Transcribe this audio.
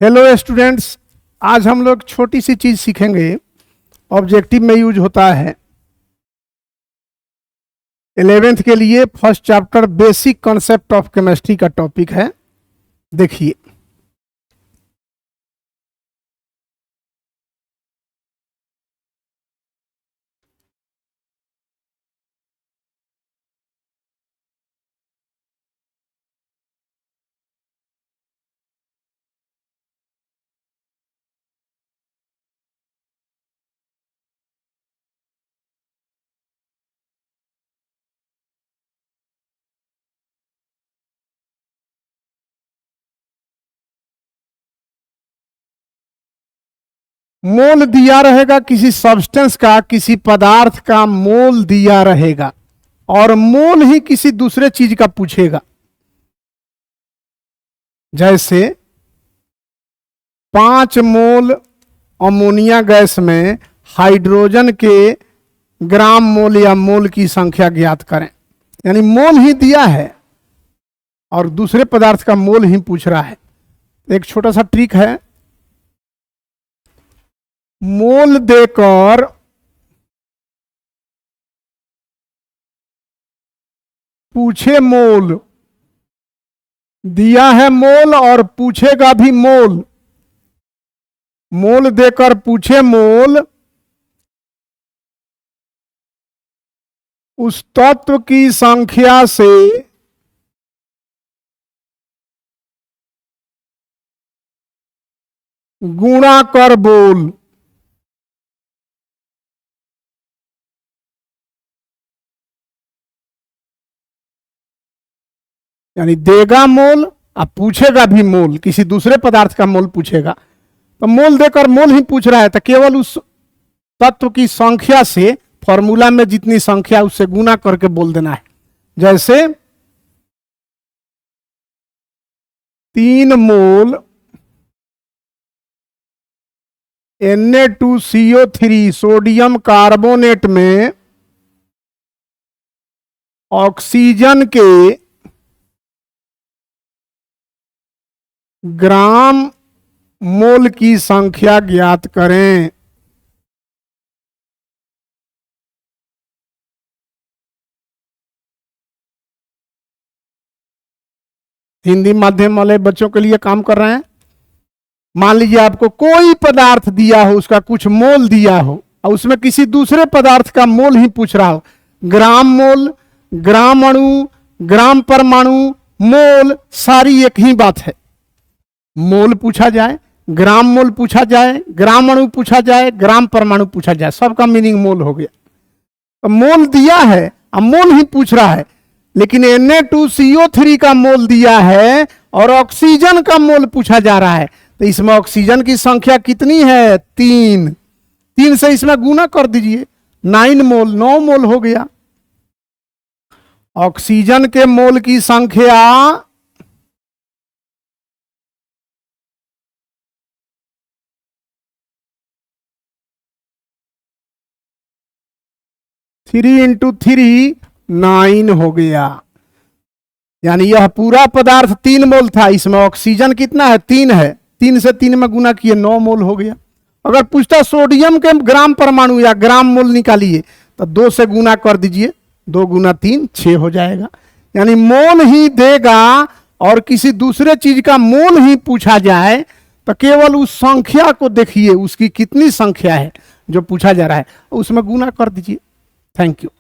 Hello students, आज हम लोग छोटी सी चीज सीखेंगे। ऑब्जेक्टिव में यूज होता है 11th के लिए। First chapter basic concept of chemistry का टॉपिक है। देखिए, मोल दिया रहेगा किसी सब्सटेंस का, किसी पदार्थ का मोल दिया रहेगा और मोल ही किसी दूसरे चीज का पूछेगा। जैसे 5 मोल अमोनिया गैस में हाइड्रोजन के ग्राम मोल या मोल की संख्या ज्ञात करें। यानी मोल ही दिया है और दूसरे पदार्थ का मोल ही पूछ रहा है। एक छोटा सा ट्रिक है, मोल देकर पूछे मोल, दिया है मोल और पूछेगा भी मोल। मोल देकर पूछे मोल, उस तत्व की संख्या से गुणा कर बोल। यानी देगा मोल और पूछेगा भी मोल, किसी दूसरे पदार्थ का मोल पूछेगा। तो मोल देकर मोल ही पूछ रहा है, तो केवल उस तत्व की संख्या से, फॉर्मूला में जितनी संख्या उससे गुना करके बोल देना है। जैसे 3 मोल Na2CO3 सोडियम कार्बोनेट में ऑक्सीजन के ग्राम मोल की संख्या ज्ञात करें। हिंदी माध्यम वाले बच्चों के लिए काम कर रहे हैं। मान लीजिए आपको कोई पदार्थ दिया हो, उसका कुछ मोल दिया हो और उसमें किसी दूसरे पदार्थ का मोल ही पूछ रहा हो। ग्राम मोल, ग्राम अणु, ग्राम परमाणु, मोल सारी एक ही बात है। मोल पूछा जाए, ग्राम मोल पूछा जाए, ग्राम अणु पूछा जाए, ग्राम परमाणु पूछा जाए, सबका मीनिंग मोल हो गया। तो मोल दिया है और मोल ही पूछ रहा है। लेकिन Na2CO3 का मोल दिया है और ऑक्सीजन का मोल पूछा जा रहा है। तो इसमें ऑक्सीजन की संख्या कितनी है? 3। 3 से इसमें गुना कर दीजिए, 9 मोल, 9 मोल हो गया। ऑक्सीजन के मोल की संख्या 3 × 3 9 हो गया। यानी यह पूरा पदार्थ 3 मोल था, इसमें ऑक्सीजन कितना है? 3 है। 3 से 3 में गुना किए 9 मोल हो गया। अगर पूछता सोडियम के ग्राम परमाणु या ग्राम मोल निकालिए तो 2 से गुना कर दीजिए, 2 × 3 6 हो जाएगा। यानी मोल ही देगा और किसी दूसरे चीज का मोल ही पूछा जाए तो केवल उस संख्या को देखिए, उसकी कितनी संख्या है जो पूछा जा रहा है, उसमें गुना कर दीजिए। Thank you.